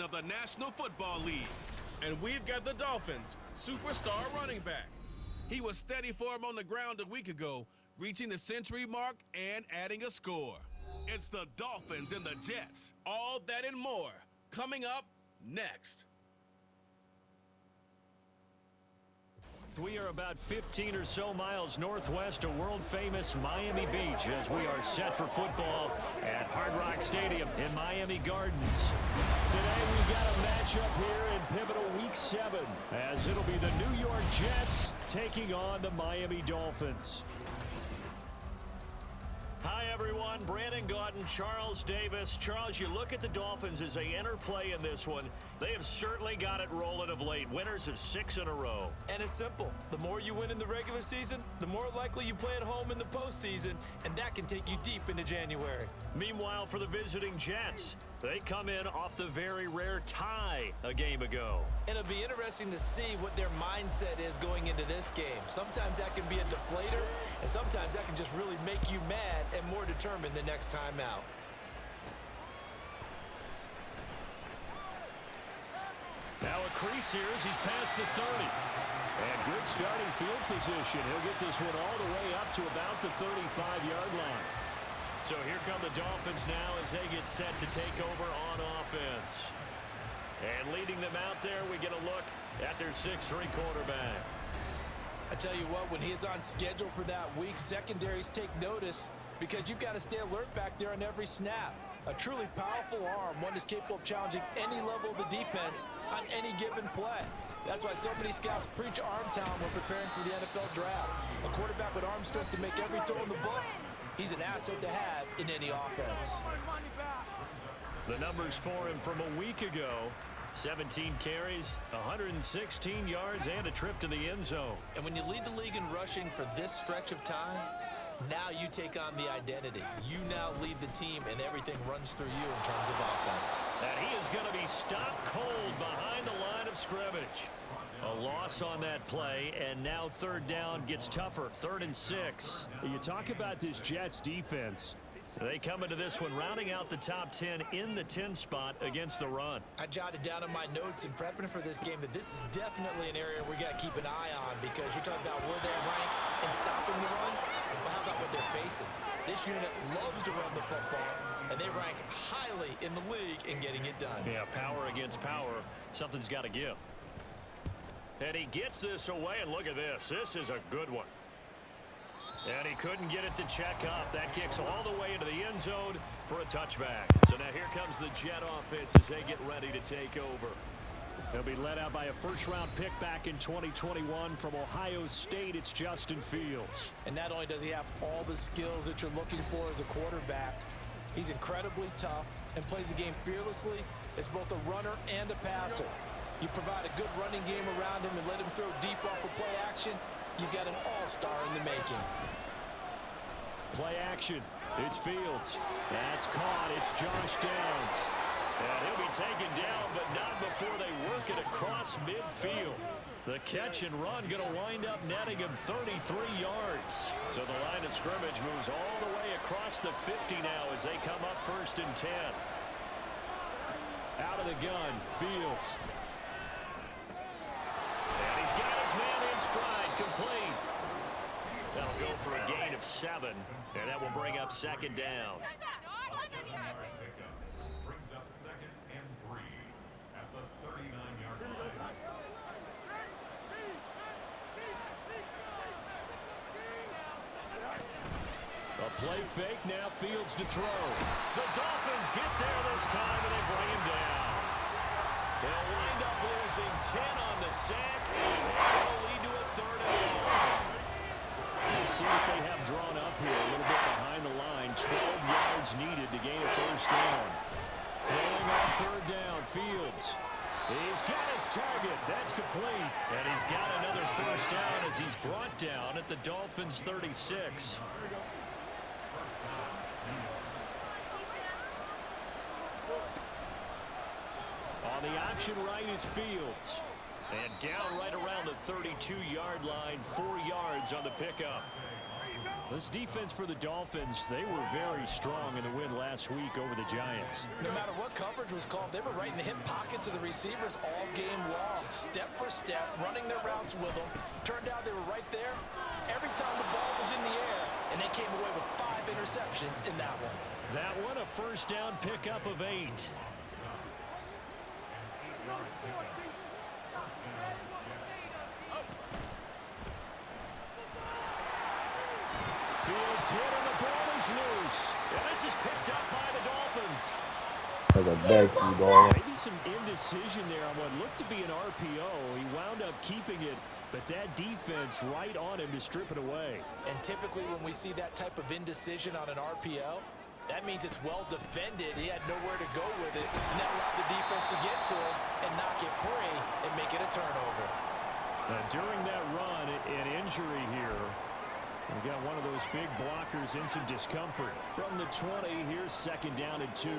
of the National Football League. And we've got the Dolphins' superstar running back. He was steady for him on the ground a week ago, reaching the century mark and adding a score. It's the Dolphins and the Jets. All that and more coming up next. We are about 15 or so miles northwest of world-famous Miami Beach as we are set for football at Hard Rock Stadium in Miami Gardens. Today we've got a matchup here in pivotal Week 7 as it'll be the New York Jets taking on the Miami Dolphins. Hi, everyone. Brandon Gaudin, Charles Davis. Charles, you look at the Dolphins as they enter play in this one. They have certainly got it rolling of late. Winners of 6 in a row. And it's simple. The more you win in the regular season, the more likely you play at home in the postseason, and that can take you deep into January. Meanwhile, for the visiting Jets, they come in off the very rare tie a game ago. And it'll be interesting to see what their mindset is going into this game. Sometimes that can be a deflator, and sometimes that can just really make you mad and more determined the next time out. Now a crease here as he's past the 30. And good starting field position. He'll get this one all the way up to about the 35-yard line. So here come the Dolphins now as they get set to take over on offense. And leading them out there, we get a look at their 6'3 quarterback. I tell you what, when he's on schedule for that week, secondaries take notice because you've got to stay alert back there on every snap. A truly powerful arm, one that's capable of challenging any level of the defense on any given play. That's why so many scouts preach arm talent when preparing for the NFL draft. A quarterback with arm strength to make every throw in the book, he's an asset to have in any offense. The numbers for him from a week ago: 17 carries, 116 yards, and a trip to the end zone. And when you lead the league in rushing for this stretch of time, now you take on the identity. You now lead the team, and everything runs through you in terms of offense. And he is going to be stopped cold behind the line of scrimmage. A loss on that play, and now third down gets tougher. 3rd and 6. You talk about this Jets defense. They come into this one rounding out the top 10 in the 10 spot against the run. I jotted down in my notes in prepping for this game that this is definitely an area we got to keep an eye on because you're talking about where they rank in stopping the run. Well, how about what they're facing? This unit loves to run the football, and they rank highly in the league in getting it done. Yeah, power against power. Something's got to give. And he gets this away, and look at this. This is a good one. And he couldn't get it to check up. That kicks all the way into the end zone for a touchback. So now here comes the Jet offense as they get ready to take over. They'll be led out by a first-round pick back in 2021 from Ohio State. It's Justin Fields. And not only does he have all the skills that you're looking for as a quarterback, he's incredibly tough and plays the game fearlessly as both a runner and a passer. You provide a good running game around him and let him throw deep off of play action, you've got an all-star in the making. Play action. It's Fields. That's caught. It's Josh Downs. And he'll be taken down, but not before they work it across midfield. The catch and run going to wind up netting him 33 yards. So the line of scrimmage moves all the way across the 50 now as they come up 1st and 10. Out of the gun, Fields. And he's got his man in stride, complete. That'll go for a gain of 7, and that will bring up 2nd down. Brings up 2nd and 3 at the 39-yard line. A play fake, now Fields to throw. The Dolphins get there this time, and they bring him down. They'll wind up losing 10 on the sack, and it'll lead to a 3rd and long. Let's see what they have drawn up here. A little bit behind the line. 12 yards needed to gain a 1st down. Throwing on 3rd down, Fields. He's got his target. That's complete. And he's got another 1st down as he's brought down at the Dolphins' 36. On the option right is Fields. And down right around the 32-yard line, 4 yards on the pickup. This defense for the Dolphins, they were very strong in the win last week over the Giants. No matter what coverage was called, they were right in the hip pockets of the receivers all game long, step for step, running their routes with them. Turned out they were right there every time the ball was in the air, and they came away with 5 interceptions in that one. That one, a first down pickup of 8. Fields hit and the ball is loose. And this is picked up by the Dolphins. Like a backseat ball. Maybe some indecision there on what looked to be an RPO. He wound up keeping it, but that defense right on him to strip it away. And typically when we see that type of indecision on an RPO, that means it's well defended. He had nowhere to go with it, and that allowed the defense to get to him and knock it free and make it a turnover. Now, during that run, an injury here. We got one of those big blockers in some discomfort. From the 20, here's second down and 2.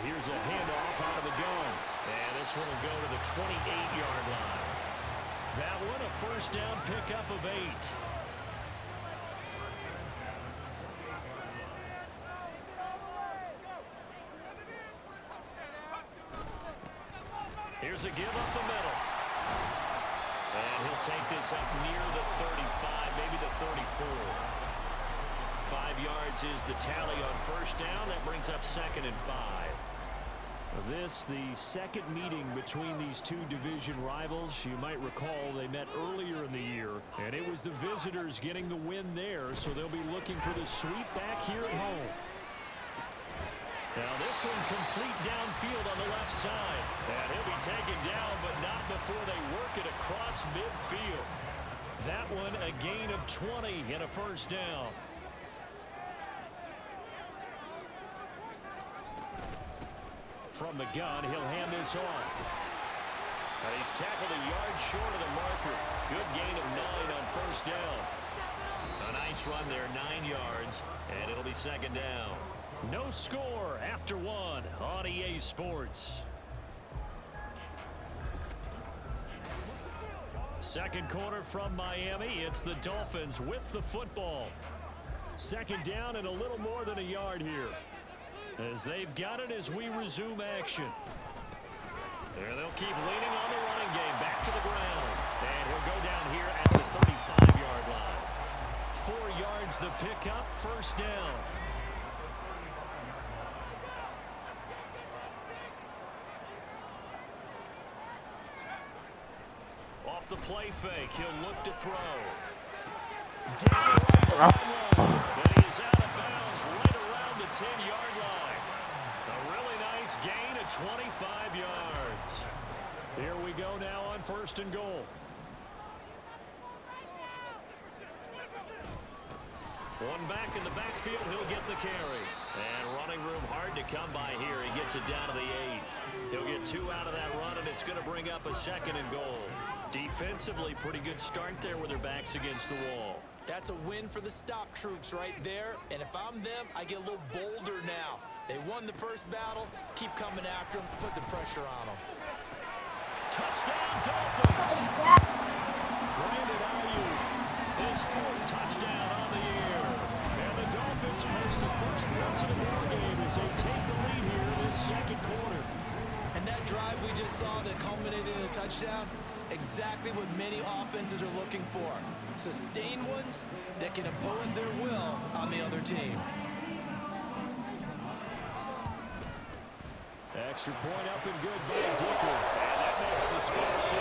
Here's a handoff out of the gun. And this one will go to the 28-yard line. That one a first down pickup of 8. Here's a give up the middle. And he'll take this up near the 35, maybe the 34. 5 yards is the tally on first down. That brings up second and 5. This, the second meeting between these two division rivals. You might recall they met earlier in the year, and it was the visitors getting the win there, so they'll be looking for the sweep back here at home. Now this one complete downfield on the left side. And he'll be taken down, but not before they work it across midfield. That one a gain of 20 and a first down. From the gun, he'll hand this off. And he's tackled a yard short of the marker. Good gain of 9 on first down. A nice run there, 9 yards, and it'll be second down. No score after 1 on EA Sports. Second quarter from Miami. It's the Dolphins with the football. Second down and a little more than a yard here, as they've got it as we resume action. And they'll keep leaning on the running game. Back to the ground. And he'll go down here at the 35-yard line. 4 yards the pickup, first down. Off the play fake, he'll look to throw. Down the right sideline. And he is out of bounds right around the 10-yard line. A really nice gain of 25 yards. Here we go now on first and goal. One back in the backfield, he'll get the carry. And running room hard to come by here. He gets it down to the 8. He'll get 2 out of that run, and it's going to bring up a second and goal. Defensively, pretty good start there with their backs against the wall. That's a win for the stop troops right there. And if I'm them, I get a little bolder now. They won the first battle. Keep coming after them. Put the pressure on them. Touchdown, Dolphins! Brandon Ayuk, his 4th touchdown on the year. And the Dolphins post the first points of the ball game as they take the lead here in this second quarter. And that drive we just saw that culminated in a touchdown, exactly what many offenses are looking for. Sustained ones that can impose their will on the other team. Extra point up and good by Dicker. And that makes the score 7-0.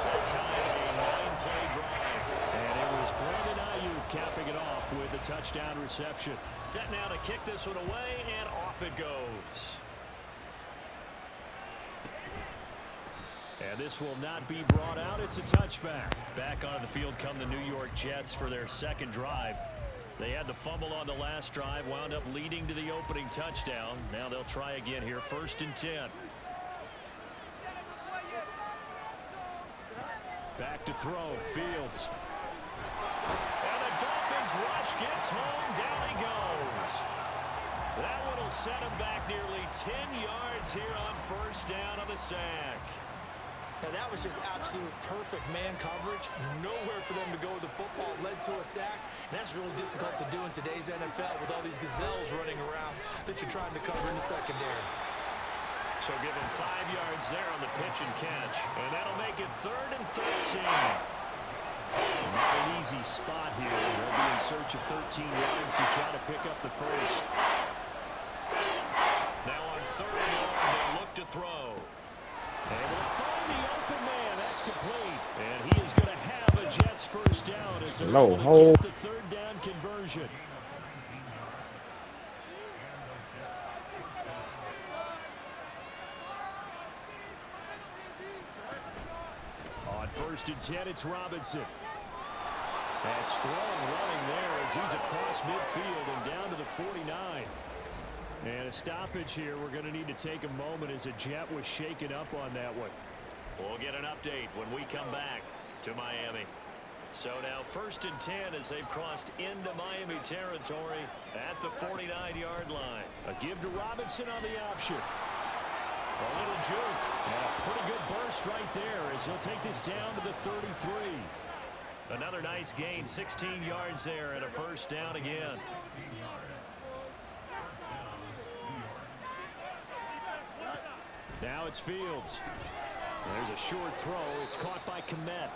That time a 9-play drive. And it was Brandon Ayuk capping it off with a touchdown reception. Set now to kick this one away, and off it goes. And this will not be brought out. It's a touchback. Back onto the field come the New York Jets for their second drive. They had the fumble on the last drive, wound up leading to the opening touchdown. Now they'll try again here, 1st and 10. Back to throw, Fields. And the Dolphins rush gets home, down he goes. That one will set him back nearly 10 yards here on first down on the sack. Now that was just absolute perfect man coverage. Nowhere for them to go with the football. Led to a sack. And that's really difficult to do in today's NFL with all these gazelles running around that you're trying to cover in the secondary. So give him 5 yards there on the pitch and catch. And that'll make it 3rd and 13. Not an easy spot here. They'll be in search of 13 yards to try to pick up the first. Now on 3rd and 1, they look to throw. Able to find the open man. That's complete. And he is going to have a Jets first down as they're able to get the 3rd down conversion. On 1st and 10, it's Robinson. A strong running there as he's across midfield and down to the 49. And a stoppage here. We're going to need to take a moment as a Jet was shaken up on that one. We'll get an update when we come back to Miami. So now 1st and 10 as they've crossed into Miami territory at the 49-yard line. A give to Robinson on the option. A little juke. And a pretty good burst right there as he'll take this down to the 33. Another nice gain, 16 yards there and a first down again. Now it's Fields. There's a short throw. It's caught by Komet.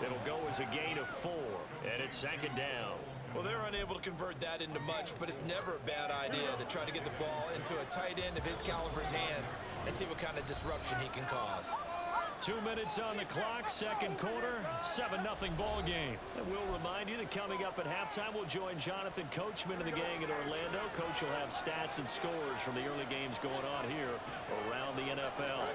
It'll go as a gain of 4, and it's 2nd down. Well, they're unable to convert that into much, but it's never a bad idea to try to get the ball into a tight end of his caliber's hands and see what kind of disruption he can cause. 2 minutes on the clock, 2nd quarter, 7-0 ball game. And we'll remind you that coming up at halftime, we'll join Jonathan Coachman and the gang in Orlando. Coach will have stats and scores from the early games going on here around the NFL.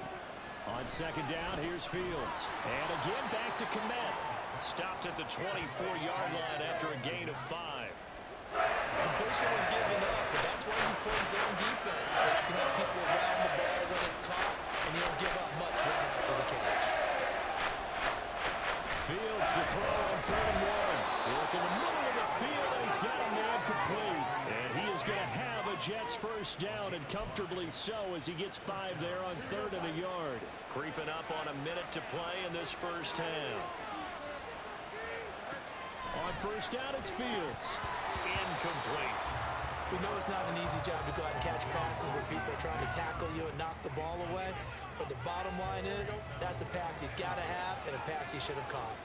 On 2nd down, here's Fields. And again, back to Komet. Stopped at the 24-yard line after a gain of 5. Completion was given up, but that's why you play zone defense, so you can have people around the ball when it's caught, and you don't give up much right after the catch. Fields to throw on 3rd and 1. Work in the middle of the field, and he's got a man complete. And he is going to have a Jets first down, and comfortably so as he gets 5 there on 3rd and a yard. Creeping up on a minute to play in this first half. On 1st down, it's Fields. Incomplete. We know it's not an easy job to go out and catch passes when people are trying to tackle you and knock the ball away. But the bottom line is, that's a pass he's got to have and a pass he should have caught.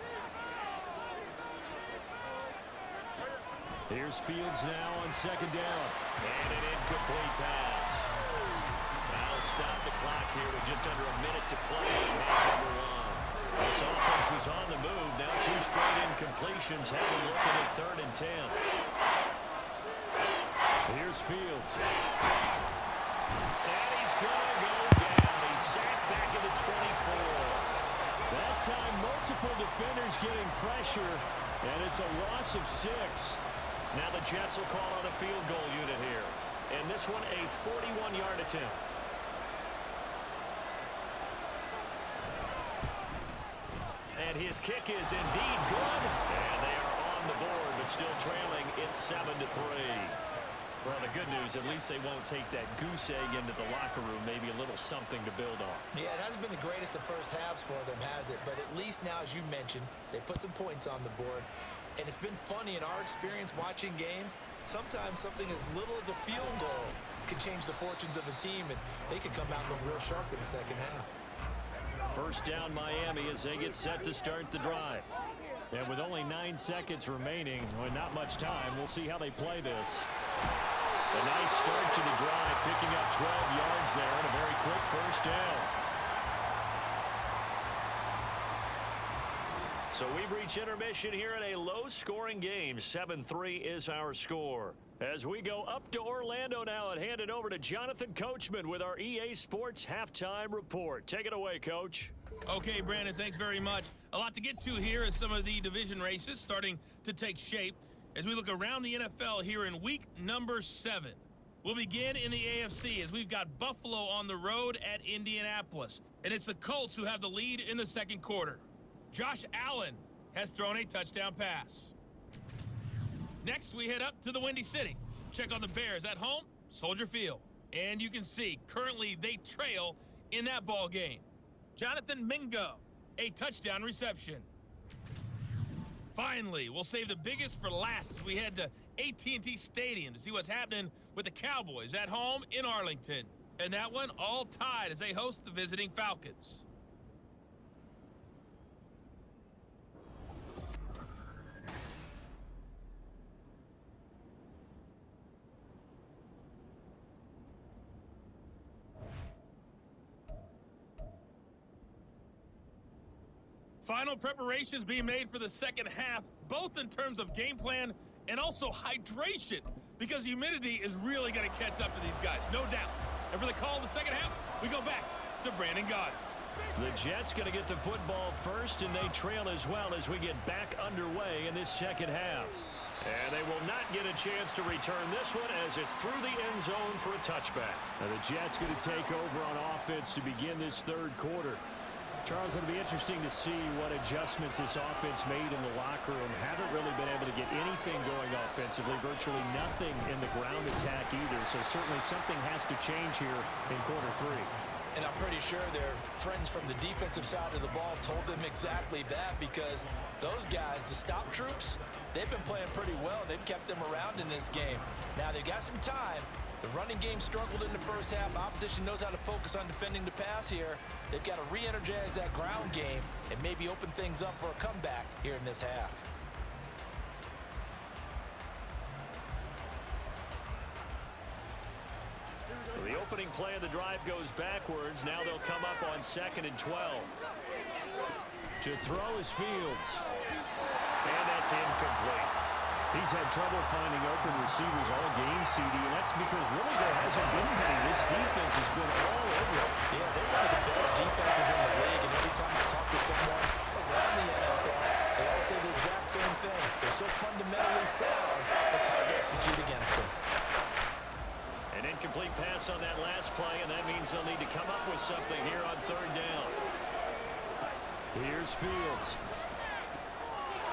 Here's Fields now on 2nd down. And an incomplete pass. That'll stop the clock here with just under a minute to play in half number 1. This offense was on the move. Now 2 straight incompletions have them looking at 3rd and 10. Here's Fields. And he's going to go down. He's sacked back at the 24. That time, multiple defenders getting pressure, and it's a loss of 6. Now the Jets will call on a field goal unit here. And this one, a 41-yard attempt. And his kick is indeed good. And they are on the board, but still trailing. It's 7-3. Well, the good news, at least they won't take that goose egg into the locker room. Maybe a little something to build on. Yeah, it hasn't been the greatest of first halves for them, has it? But at least now, as you mentioned, they put some points on the board. And it's been funny in our experience watching games. Sometimes something as little as a field goal can change the fortunes of a team, and they could come out and look real sharp in the second half. First down Miami as they get set to start the drive. And with only 9 seconds remaining, well, not much time, we'll see how they play this. A nice start to the drive, picking up 12 yards there and a very quick first down. So we've reached intermission here in a low-scoring game. 7-3 is our score. As we go up to Orlando now and hand it over to Jonathan Coachman with our EA Sports Halftime Report. Take it away, Coach. Okay, Brandon, thanks very much. A lot to get to here as some of the division races starting to take shape as we look around the NFL here in week number 7. We'll begin in the AFC as we've got Buffalo on the road at Indianapolis. And it's the Colts who have the lead in the second quarter. Josh Allen has thrown a touchdown pass. Next, we head up to the Windy City. Check on the Bears at home, Soldier Field. And you can see, currently they trail in that ball game. Jonathan Mingo a touchdown reception. Finally, we'll save the biggest for last as we head to AT&T Stadium to see what's happening with the Cowboys at home in Arlington. And that one all tied as they host the visiting Falcons. Final preparations being made for the second half, both in terms of game plan and also hydration, because humidity is really going to catch up to these guys, no doubt. And for the call of the second half, we go back to Brandon Goddard. The Jets going to get the football first, and they trail as well as we get back underway in this second half. And they will not get a chance to return this one as it's through the end zone for a touchback. Now the Jets going to take over on offense to begin this third quarter. Charles, it'll be interesting to see what adjustments this offense made in the locker room. Haven't really been able to get anything going offensively, virtually nothing in the ground attack either. So certainly something has to change here in quarter three. And I'm pretty sure their friends from the defensive side of the ball told them exactly that, because those guys, the stop troops, they've been playing pretty well. They've kept them around in this game. Now they've got some time. The running game struggled in the first half. Opposition knows how to focus on defending the pass here. They've got to re-energize that ground game and maybe open things up for a comeback here in this half. So the opening play of the drive goes backwards. Now they'll come up on 2nd and 12. To throw is Fields. And that's incomplete. He's had trouble finding open receivers all game, CD, and that's because really there hasn't been many. This defense has been all over it. Yeah, they're one of the better defenses in the league, and every time I talk to someone around the NFL, they all say the exact same thing. They're so fundamentally sound, it's hard to execute against them. An incomplete pass on that last play, and that means they'll need to come up with something here on 3rd down. Here's Fields.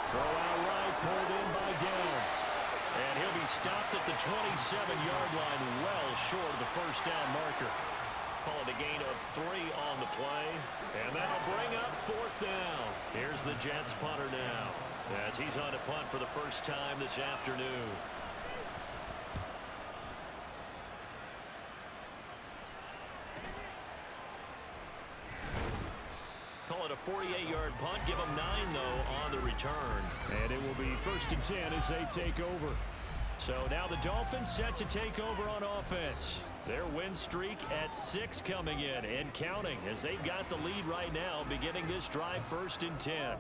Throw out right, pulled in by Downs. And he'll be stopped at the 27-yard line, well short of the first down marker. Call it a gain of 3 on the play. And that'll bring up 4th down. Here's the Jets punter now, as he's on to punt for the first time this afternoon. Call it a 48-yard punt. Give them 9, though, on the return. And it will be 1st and 10 as they take over. So now the Dolphins set to take over on offense. Their win streak at 6 coming in and counting, as they've got the lead right now, beginning this drive 1st and 10.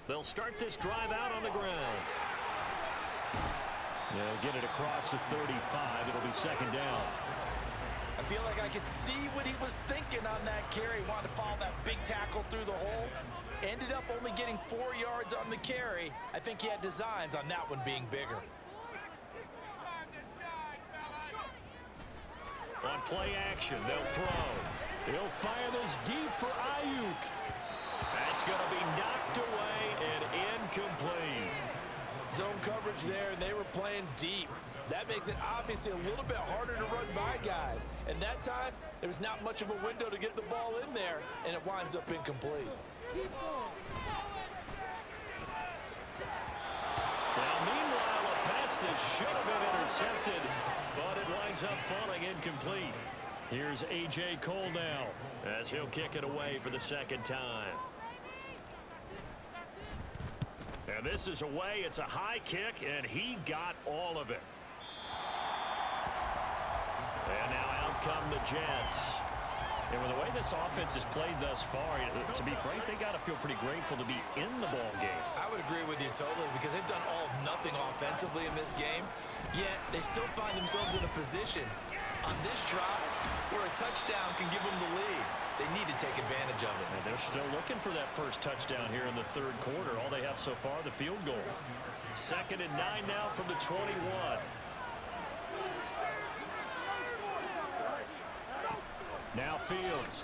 They'll start this drive out on the ground. They'll get it across the 35. It'll be 2nd down. I feel like I could see what he was thinking on that carry. Wanted to follow that big tackle through the hole. Ended up only getting 4 yards on the carry. I think he had designs on that one being bigger. On play action, they'll throw. He'll fire this deep for Ayuk. That's going to be knocked away and incomplete. Zone coverage there, and they were playing deep. That makes it obviously a little bit harder to run by guys. And that time, there was not much of a window to get the ball in there, and it winds up incomplete. Now, meanwhile, a pass that should have been intercepted, but it winds up falling incomplete. Here's A.J. Cole now, as he'll kick it away for the 2nd time. And this is away. It's a high kick, and he got all of it. And now out come the Jets. And with the way this offense has played thus far, to be frank, they got to feel pretty grateful to be in the ball game. I would agree with you totally, because they've done all of nothing offensively in this game, yet they still find themselves in a position on this drive where a touchdown can give them the lead. They need to take advantage of it. And they're still looking for that first touchdown here in the 3rd quarter. All they have so far, the field goal. 2nd and 9 now from the 21. Now Fields.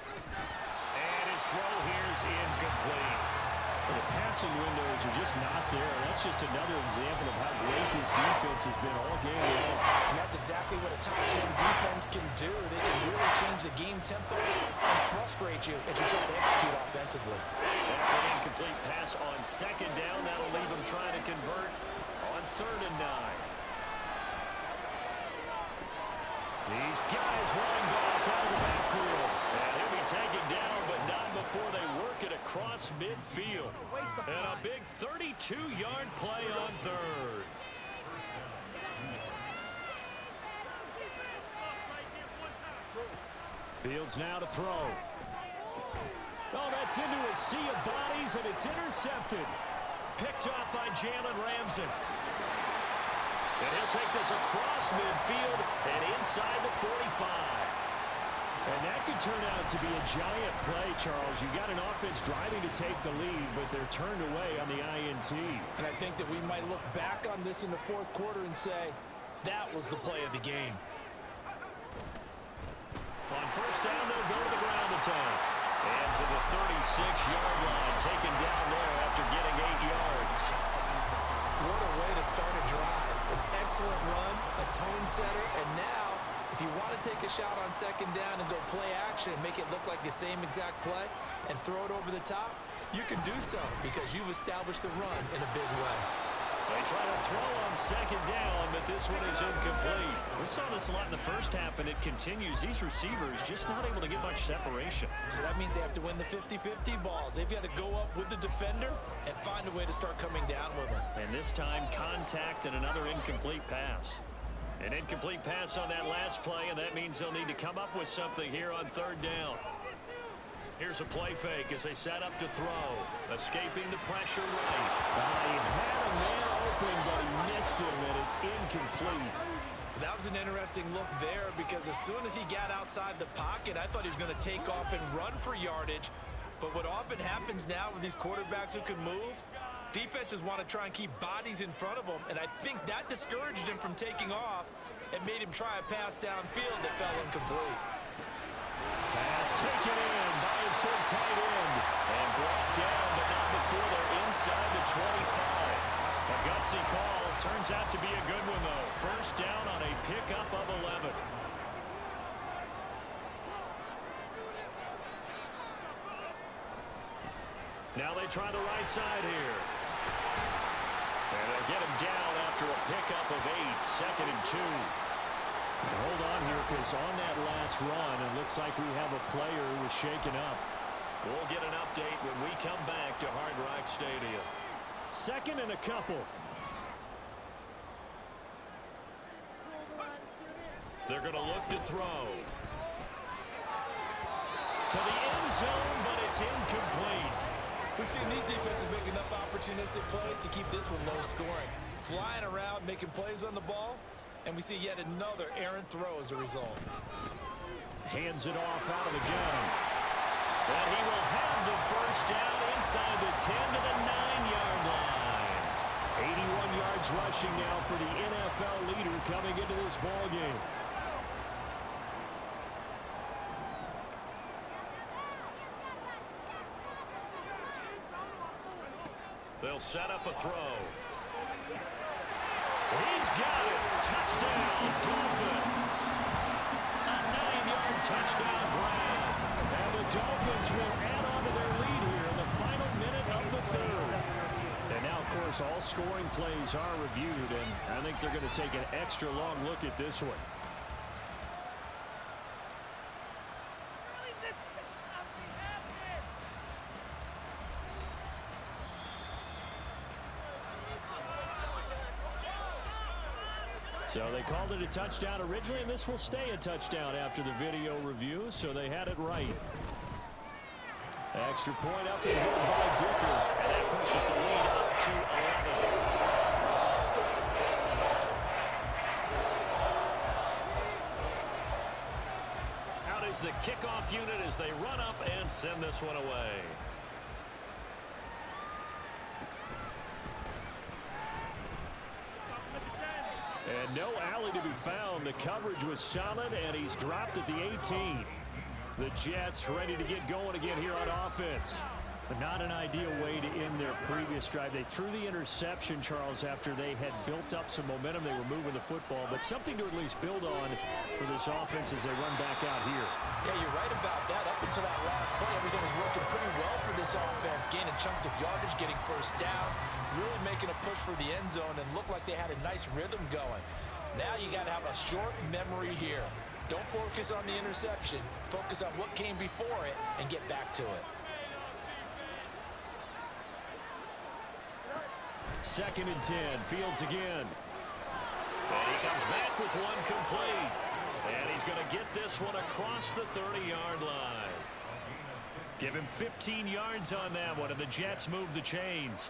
And his throw here is incomplete. Well, the passing windows are just not there. That's just another example of how great this defense has been all game long. And that's exactly what a top 10 defense can do. They can really change the game tempo and frustrate you as you try to execute offensively. After an incomplete pass on second down, that'll leave them trying to convert on 3rd and 9. These guys running back out of the backfield. And he'll be taken down, but not before they work it across midfield. And a big 32-yard play on 3rd. Fields now to throw. Oh, that's into a sea of bodies, and it's intercepted. Picked off by Jalen Ramsey. And he'll take this across midfield and inside the 45. And that could turn out to be a giant play, Charles. You got an offense driving to take the lead, but they're turned away on the INT. And I think that we might look back on this in the 4th quarter and say, that was the play of the game. On 1st down, they'll go to the ground attack. And to the 36-yard line, taken down there after getting 8 yards. What a way to start a drive. An excellent run, a tone setter, and now, if you want to take a shot on 2nd down and go play action and make it look like the same exact play and throw it over the top, you can do so because you've established the run in a big way. They try to throw on 2nd down, but this one is incomplete. We saw this a lot in the first half, and it continues. These receivers just not able to get much separation. So that means they have to win the 50-50 balls. They've got to go up with the defender and find a way to start coming down with them. And this time, contact and another incomplete pass. An incomplete pass on that last play, and that means they'll need to come up with something here on 3rd down. Here's a play fake as they set up to throw. Escaping the pressure right. He had a man open, but he missed him, and it's incomplete. That was an interesting look there because as soon as he got outside the pocket, I thought he was going to take off and run for yardage. But what often happens now with these quarterbacks who can move, defenses want to try and keep bodies in front of them, and I think that discouraged him from taking off and made him try a pass downfield that fell incomplete. Pass taken in by his big tight end. And brought down, but not before they're inside the 25. A gutsy call. Turns out to be a good one, though. 1st down on a pickup of 11. Now they try the right side here. And they'll get him down after a pickup of 8. 2nd and 2. Hold on here, because on that last run, it looks like we have a player who was shaken up. We'll get an update when we come back to Hard Rock Stadium. 2nd and a couple. They're going to look to throw. To the end zone, but it's incomplete. We've seen these defenses make enough opportunistic plays to keep this one low scoring. Flying around, making plays on the ball. And we see yet another errant throw as a result. Hands it off out of the gun. And he will have the 1st down inside the 10 to the 9-yard line. 81 yards rushing now for the NFL leader coming into this ball game. They'll set up a throw. He's got it. Touchdown, Dolphins. A 9-yard touchdown grab. And the Dolphins will add on to their lead here in the final minute of the 3rd. And now, of course, all scoring plays are reviewed, and I think they're going to take an extra long look at this one. So they called it a touchdown originally, and this will stay a touchdown after the video review, so they had it right. Extra point up and good by Dicker. And that pushes the lead up to 11. Out is the kickoff unit as they run up and send this one away. And no alley to be found. The coverage was solid, and he's dropped at the 18. The Jets ready to get going again here on offense. Not an ideal way to end their previous drive. They threw the interception, Charles, after they had built up some momentum. They were moving the football, but something to at least build on for this offense as they run back out here. Yeah, you're right about that. Up until that last play, everything was working pretty well for this offense, gaining chunks of yardage, getting first downs, really making a push for the end zone, and looked like they had a nice rhythm going. Now you got to have a short memory here. Don't focus on the interception. Focus on what came before it and get back to it. 2nd and 10, Fields again. And he comes back with one complete. And he's going to get this one across the 30-yard line. Give him 15 yards on that one, and the Jets move the chains.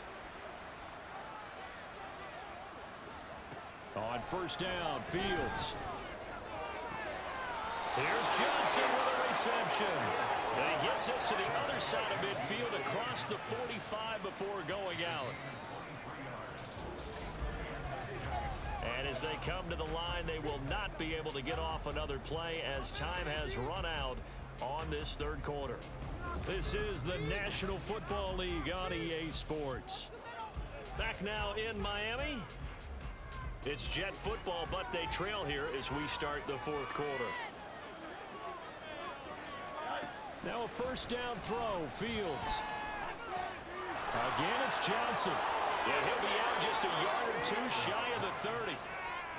On 1st down, Fields. Here's Johnson with a reception. And he gets us to the other side of midfield across the 45 before going out. And as they come to the line, they will not be able to get off another play as time has run out on this 3rd quarter. This is the National Football League on EA Sports. Back now in Miami. It's Jet football, but they trail here as we start the 4th quarter. Now a 1st down throw, Fields. Again, it's Johnson. Yeah, he'll be out just a yard or two shy of the 30.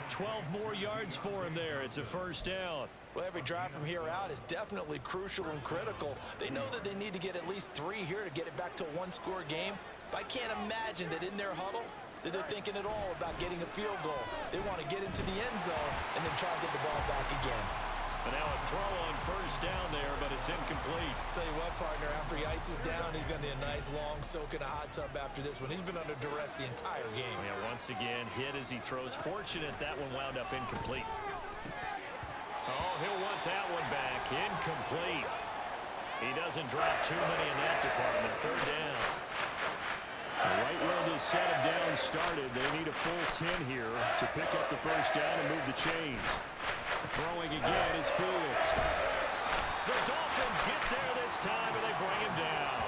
12 more yards for him there. It's a 1st down. Well, every drive from here out is definitely crucial and critical. They know that they need to get at least 3 here to get it back to a 1-score game. But I can't imagine that in their huddle that they're thinking at all about getting a field goal. They want to get into the end zone and then try to get the ball back again. And now a throw on 1st down there, but it's incomplete. Tell you what, partner, after he ices down, he's going to need a nice long soak in a hot tub after this one. He's been under duress the entire game. Yeah, once again, hit as he throws. Fortunate that one wound up incomplete. Oh, he'll want that one back. Incomplete. He doesn't drop too many in that department. 3rd down. Right where this set of downs started, they need a full 10 here to pick up the 1st down and move the chains. Throwing again is Fields. The Dolphins get there this time, and they bring him down.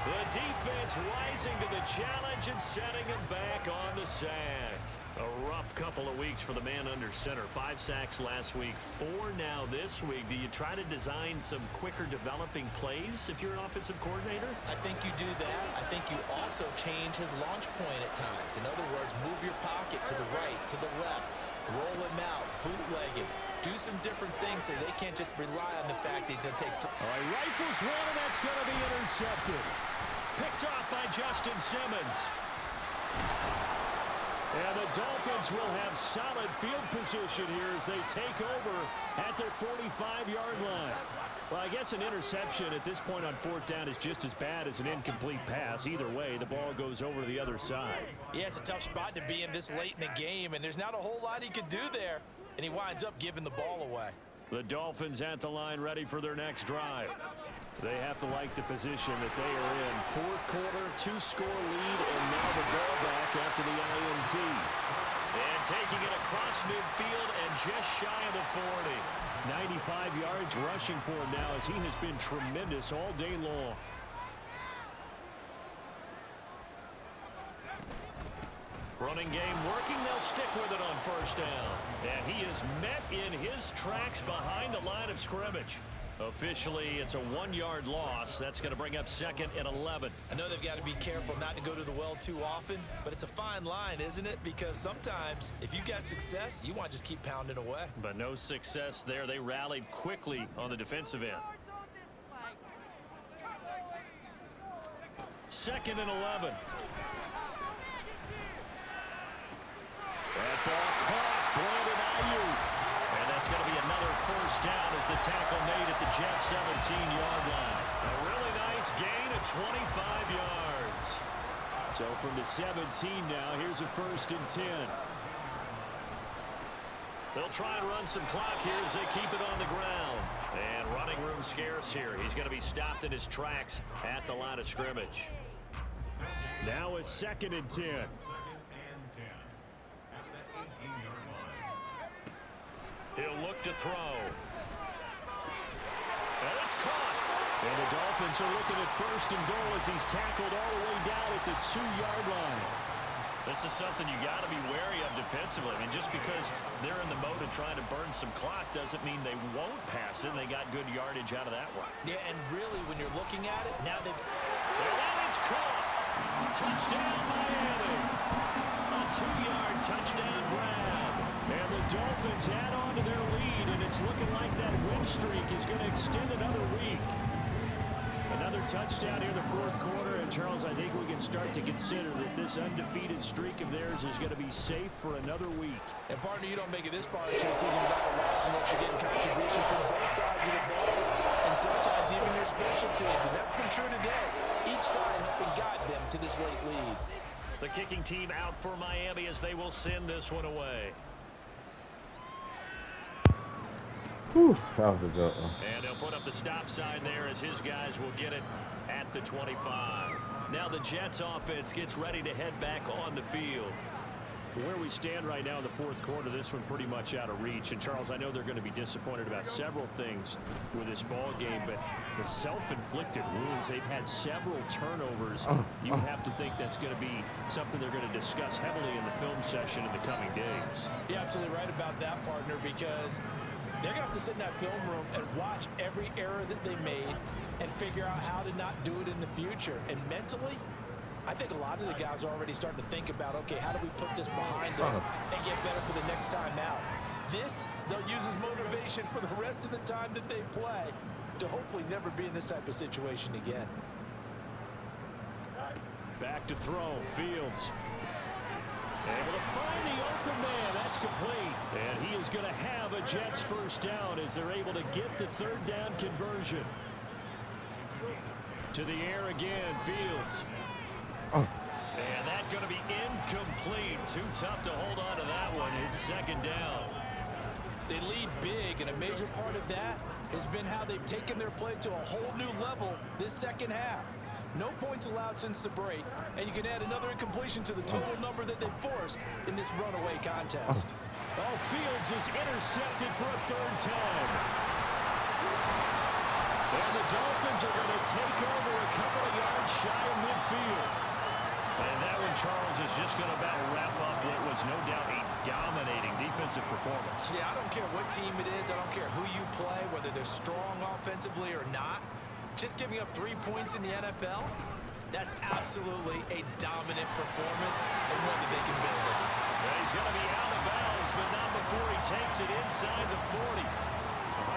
The defense rising to the challenge and setting him back on the sack. A rough couple of weeks for the man under center. 5 sacks last week, 4 now this week. Do you try to design some quicker developing plays if you're an offensive coordinator? I think you do that. I think you also change his launch point at times. In other words, move your pocket to the right, to the left. Roll him out, bootleg him, do some different things so they can't just rely on the fact that he's going to take. All right, rifles one, and that's going to be intercepted. Picked off by Justin Simmons. And the Dolphins will have solid field position here as they take over at their 45-yard line. Well, I guess an interception at this point on 4th down is just as bad as an incomplete pass. Either way, the ball goes over to the other side. Yeah, it's a tough spot to be in this late in the game, and there's not a whole lot he could do there, and he winds up giving the ball away. The Dolphins at the line ready for their next drive. They have to like the position that they are in. 4th quarter, 2-score lead, and now the ball back after the INT. And taking it across midfield and just shy of the 40. 95 yards rushing for him now as he has been tremendous all day long. Running game working. They'll stick with it on 1st down. And he is met in his tracks behind the line of scrimmage. Officially, it's a 1-yard loss. That's going to bring up 2nd and 11. I know they've got to be careful not to go to the well too often, but it's a fine line, isn't it? Because sometimes, if you got success, you want to just keep pounding away. But no success there. They rallied quickly on the defensive end. 2nd and 11. That ball caught. Brandon Ayuk. And that's going to be another 1st down as the tackle made at the Jets' 17-yard line. A really nice gain of 25 yards. So from the 17 now, here's a 1st and 10. They'll try and run some clock here as they keep it on the ground. And running room scarce here. He's going to be stopped in his tracks at the line of scrimmage. Now a 2nd and 10. He'll look to throw. And it's caught. And the Dolphins are looking at first and goal as he's tackled all the way down at the 2-yard line. This is something you got to be wary of defensively. I mean, just because they're in the mode of trying to burn some clock doesn't mean they won't pass it. They got good yardage out of that one. Yeah, and really, when you're looking at it, now they've... And that is caught. Touchdown, Miami. A 2-yard touchdown grab. And the Dolphins add on to their lead, and it's looking like that win streak is going to extend another week. Another touchdown here in the fourth quarter, and Charles, I think we can start to consider that this undefeated streak of theirs is going to be safe for another week. And partner, you don't make it this far into a season without a loss unless you're getting contributions from both sides of the ball, and sometimes even your special teams, and that's been true today. Each side helping guide them to this late lead. The kicking team out for Miami as they will send this one away. Whew, that was a good one. And they'll put up the stop sign there as his guys will get it at the 25. Now the Jets offense gets ready to head back on the field. Where we stand right now in the fourth quarter, this one pretty much out of reach. And, Charles, I know they're going to be disappointed about several things with this ball game, but the self-inflicted wounds, they've had several turnovers. You would have to think that's going to be something they're going to discuss heavily in the film session in the coming days. You're absolutely right about that, partner, because they're going to have to sit in that film room and watch every error that they made and figure out how to not do it in the future. And mentally, I think a lot of the guys are already starting to think about, okay, how do we put this behind us and get better for the next time out? This, they'll use as motivation for the rest of the time that they play to hopefully never be in this type of situation again. Back to throw, Fields. Able to find the open man. That's complete. And he is going to have a Jets first down as they're able to get the third down conversion. To the air again, Fields. And that's going to be incomplete. Too tough to hold on to that one. It's second down. They lead big, and a major part of that has been how they've taken their play to a whole new level this second half. No points allowed since the break, and you can add another incompletion to the total number that they've forced in this runaway contest. Oh, Fields is intercepted for a third time. And the Dolphins are going to take over a couple of yards shy of midfield. And that one, Charles, is just going to about wrap up what was no doubt a dominating defensive performance. Yeah, I don't care what team it is. I don't care who you play, whether they're strong offensively or not. Just giving up 3 points in the NFL, that's absolutely a dominant performance and one that they can build on. And he's going to be out of bounds, but not before he takes it inside the 40.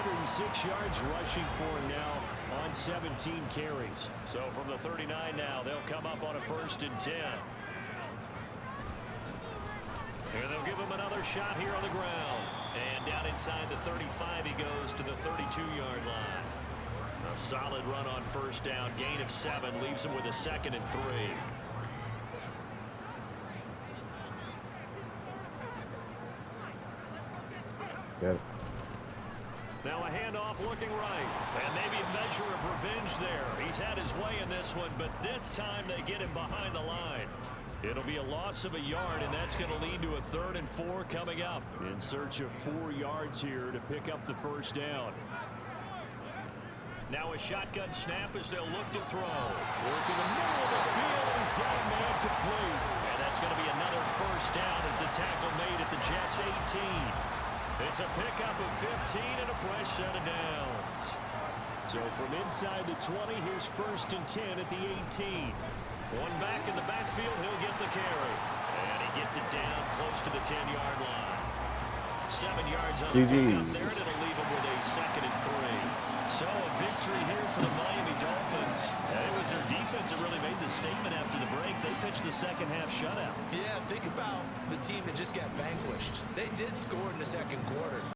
106 yards rushing for him now on 17 carries. So from the 39 now, they'll come up on a 1st and 10. And they'll give him another shot here on the ground. And down inside the 35, he goes to the 32-yard line. A solid run on first down. Gain of 7 leaves him with a 2nd and 3. Good. Now a handoff looking right. And maybe a measure of revenge there. He's had his way in this one, but this time they get him behind the line. It'll be a loss of a yard, and that's going to lead to a 3rd and 4 coming up. In search of 4 yards here to pick up the first down. Now a shotgun snap as they'll look to throw. Work in the middle of the field, and he's got a man complete. And that's going to be another first down as the tackle made at the Jets' 18. It's a pickup of 15 and a fresh set of downs. So from inside the 20, here's 1st and 10 at the 18. One back in the backfield, he'll get the carry. And he gets it down close to the 10-yard line. 7 yards on the pickup there, and it'll leave him with a 2nd and 3. So a victory here for the Miami Dolphins. It was their defense that really made the statement after the break. They pitched the second half shutout. Yeah, think about the team that just got vanquished. They did score in the second quarter.